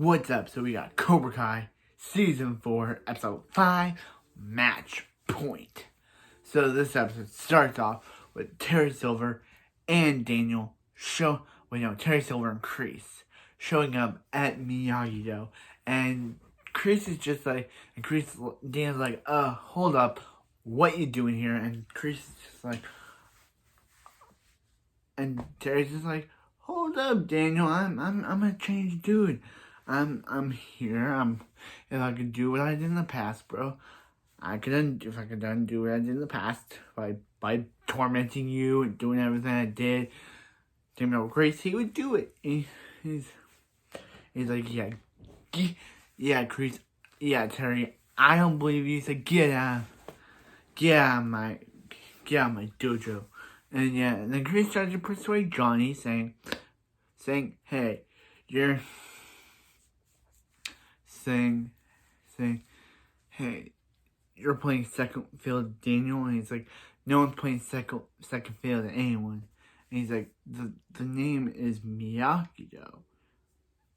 What's up? So we got Cobra Kai Season 4, Episode 5, Match Point. So this episode starts off with Terry Silver and Daniel Terry Silver and Kreese showing up at Miyagi-Do. And Kreese is just like, Daniel's like, hold up, what you doing here? And Kreese is just like, and Terry's just like, hold up, Daniel, I'm a changed dude. I'm here. If I could do what I did in the past, bro, if I could undo what I did in the past by tormenting you and doing everything I did, Daniel Grace, he would do it. He's like, yeah, Chris, yeah, Terry, I don't believe you. He said, get out of my dojo. And yeah, and then Chris tried to persuade Johnny, saying, hey, hey, you're playing second field, Daniel. And he's like, no one's playing second field to anyone. And he's like, the name is Miyagi-Do.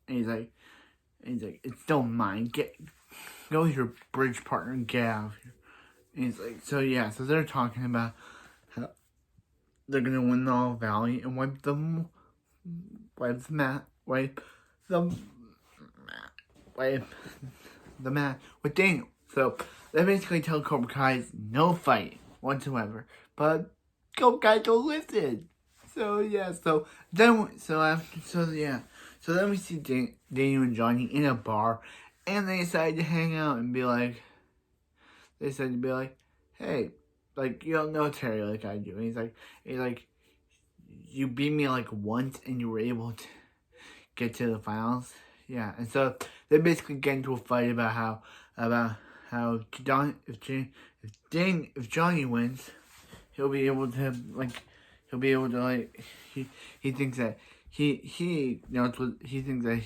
And he's like, it's still mine. Go with your bridge partner and get out of here. And he's like, so they're talking about how they're gonna win the All Valley and wipe the mat with Daniel. So they basically tell Cobra Kai no fight whatsoever. But Cobra Kai don't listen. So then we see Daniel and Johnny in a bar, and they decide to hang out and be like, hey, like, you don't know Terry like I do. And he's like, you beat me like once and you were able to get to the finals. Yeah, and so they basically get into a fight about how if Johnny wins, he thinks that he knows what he thinks that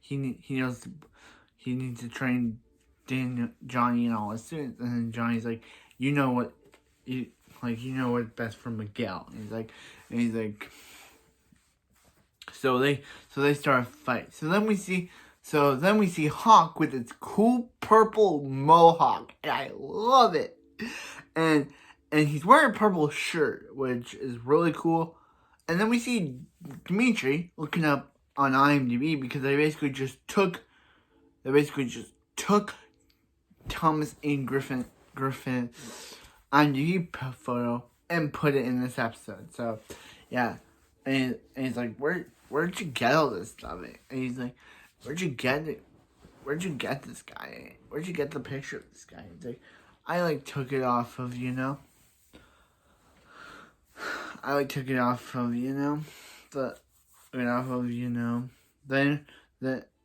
he knows he needs to train Johnny and all his students. And then Johnny's like, you know what's best for Miguel. And he's like, so they start a fight. So then we see Hawk with its cool purple mohawk, and I love it. And he's wearing a purple shirt, which is really cool. And then we see Dimitri looking up on IMDb because they basically just took Thomas and Griffin IMDb photo and put it in this episode. So yeah, and he's like, where'd you get all this stuff? And he's like, where'd you get it? Where'd you get this guy? Where'd you get the picture of this guy? He's like, I took it off of, then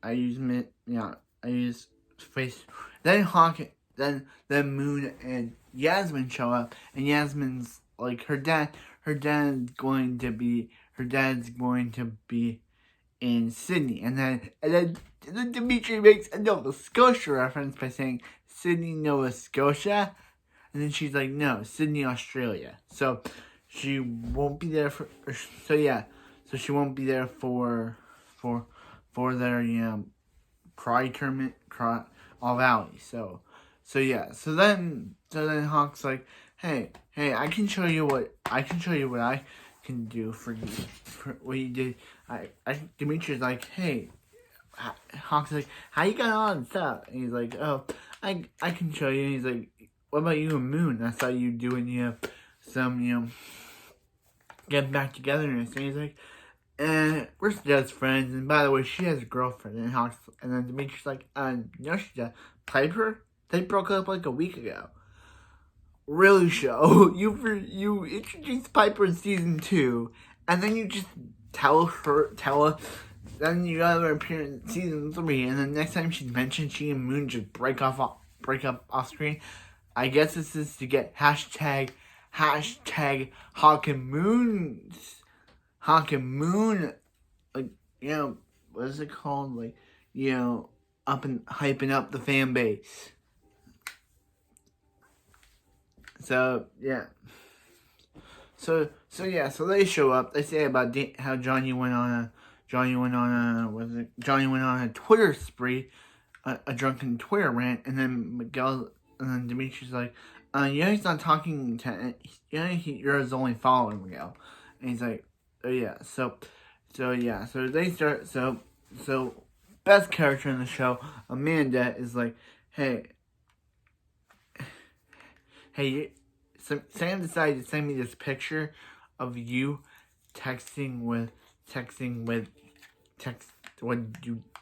I use face. Then Hawk, then Moon and Yasmin show up, and Yasmin's like, her dad's going to be in Sydney, and then Dimitri makes a Nova Scotia reference by saying Sydney, Nova Scotia, and then she's like, no, Sydney, Australia. So she won't be there for their karate tournament, All Valley. So then Hawk's like, hey, I can show you what I can do for you, for what you did. Dimitri's like, hey, Hawk's like, how you got all that stuff? And he's like, oh, I can show you. And he's like, what about you and Moon? I saw you doing some get back togetherness. And he's like, we're just friends. And by the way, she has a girlfriend. And then Dimitri's like, no, she does. Piper? They broke up like a week ago. Really, show you introduced Piper in season 2, and then you just tell her. Then you got her appear in season 3, and then next time she's mentioned, she and Moon just break up off screen. I guess this is to get hashtag Hawk and Moon, like, what is it called? Like, up and hyping up the fan base. So yeah. So they show up. They say about how Johnny went on Johnny went on a Twitter spree, a drunken Twitter rant, and then Dimitri's like, he's not talking to, you're his only follower, Miguel. And he's like, oh yeah, so they start, so best character in the show, Amanda, is like, hey, Sam decided to send me this picture of you texting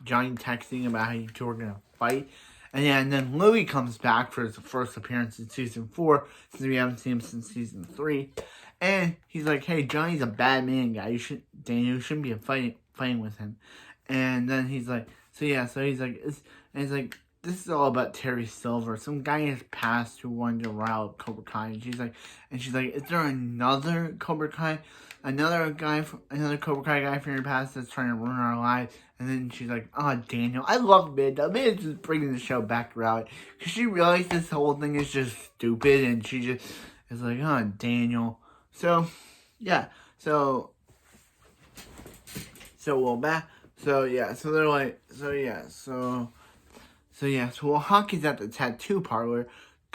Johnny texting about how you two are gonna fight. And then Louis comes back for his first appearance in season 4, since we haven't seen him since season 3. And he's like, hey, Johnny's a bad man, guy. Daniel, you shouldn't be fighting with him. And then he's like, he's like, this is all about Terry Silver, some guy in his past who wanted to rile up Cobra Kai. And she's like, is there another Cobra Kai Cobra Kai guy from your past that's trying to ruin our lives? And then she's like, Daniel. I love Amanda. Amanda's just bringing the show back around. Because she realized this whole thing is just stupid. And she just is like, Daniel. So Mohawk is at the tattoo parlor.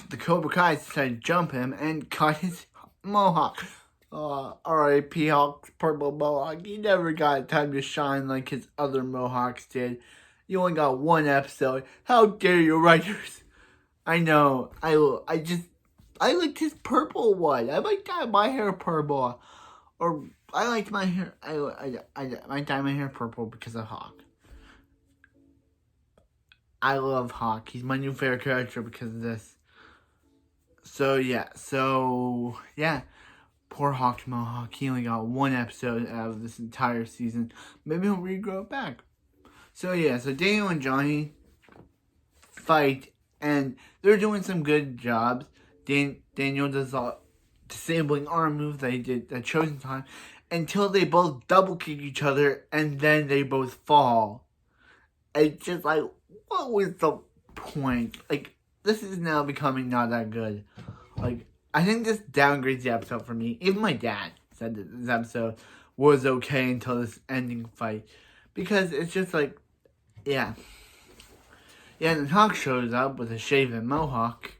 The Cobra Kai decided to jump him and cut his mohawk. R.I.P. Hawk's purple mohawk. He never got time to shine like his other mohawks did. You only got one episode. How dare you, writers? I know. I liked his purple one. I might dye my hair purple. Or I liked my hair. I dye my hair purple because of Hawk. I love Hawk. He's my new favorite character because of this. So yeah. Poor Hawk Mohawk. He only got one episode out of this entire season. Maybe he'll regrow it back. So Daniel and Johnny fight, and they're doing some good jobs. Daniel does a disabling arm move that he did that chosen time, until they both double kick each other, and then they both fall. It's just like, what was the point? Like, this is now becoming not that good. Like, I think this downgrades the episode for me. Even my dad said that this episode was okay until this ending fight. Because it's just like, yeah. Yeah, and then Hawk shows up with a shaven mohawk.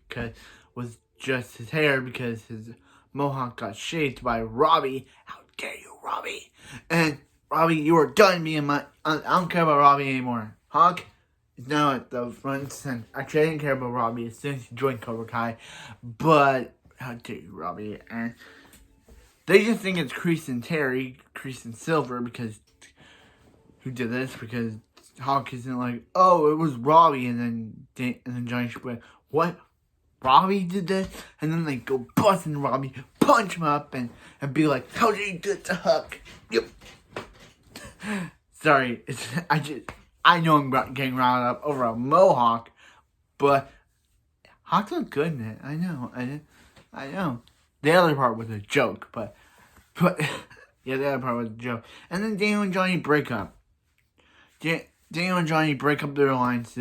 Was just his hair because his mohawk got shaved by Robbie. How dare you, Robbie? And Robbie, you are done being I don't care about Robbie anymore. Hawk is now at the front. And actually, I didn't care about Robbie as soon as he joined Cobra Kai. But how dare you, Robbie? And they just think it's Kreese and Silver, because who did this? Because Hawk isn't like, oh, it was Robbie, and then Johnny should be like, what? Robbie did this? And then they go bust into Robbie, punch him up, and be like, how did you do it to Hawk? Yep. Sorry, I know I'm getting riled up over a mohawk, but Hawk looked good in it. I know. The other part was a joke, but yeah, the other part was a joke. And then Daniel and Johnny break up. Daniel and Johnny break up their alliance,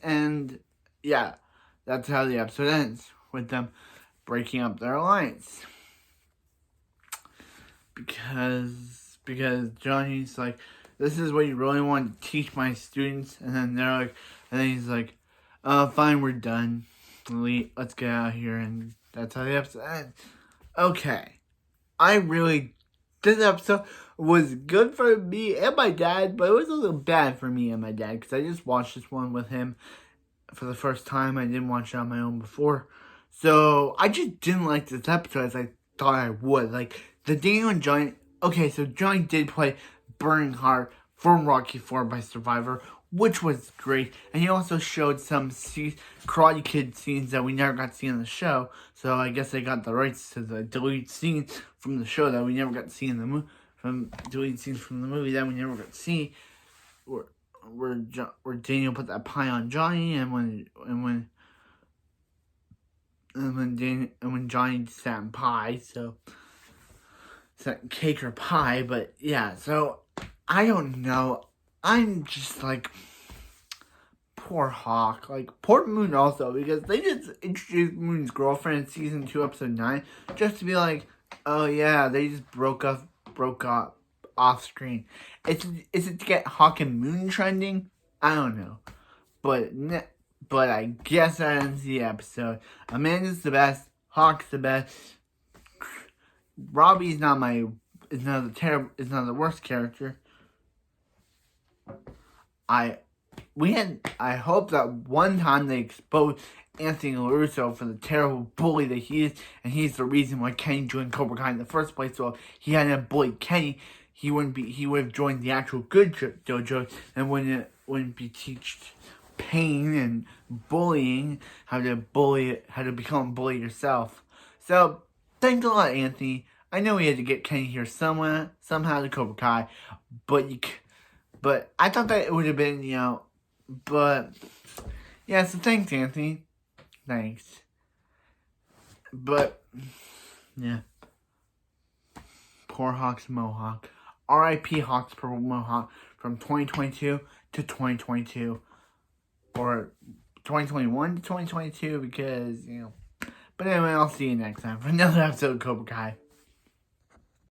and yeah, that's how the episode ends, with them breaking up their alliance. Because Johnny's like, this is what you really want to teach my students, and then he's like, fine, we're done. Let's get out of here, and that's how the episode ends. Okay. This episode was good for me and my dad, but it was a little bad for me and my dad, because I just watched this one with him for the first time. I didn't watch it on my own before. So, I just didn't like this episode as I thought I would. Like, the Daniel and Johnny... Okay, so Johnny did play Burning Heart from Rocky IV by Survivor, which was great. And he also showed some Karate Kid scenes that we never got to see in the show. So I guess they got the rights to the deleted scenes from the show that we never got to see in the movie. From deleted scenes from the movie that we never got to see. Where Daniel put that pie on Johnny, and when Johnny sat in pie, so sat cake or pie. But yeah, so I don't know. I'm just like, poor Hawk. Like, poor Moon also, because they just introduced Moon's girlfriend in season 2, episode 9, just to be like, oh yeah, they just broke up off screen. Is it to get Hawk and Moon trending? I don't know. But I guess that ends the episode. Amanda's the best. Hawk's the best. Robbie's not the worst character. I hope that one time they expose Anthony LaRusso for the terrible bully that he is, and he's the reason why Kenny joined Cobra Kai in the first place. So if he hadn't bullied Kenny, he would have joined the actual good dojo and wouldn't be teached pain and bullying, how to become a bully yourself. So thanks a lot, Anthony. I know we had to get Kenny here somehow to Cobra Kai, but I thought that it would have been, but yeah, so thanks, Anthony. Thanks. But yeah. Poor Hawks Mohawk. R.I.P. Hawks Purple Mohawk from 2022 to 2022. Or 2021 to 2022 because, But anyway, I'll see you next time for another episode of Cobra Kai.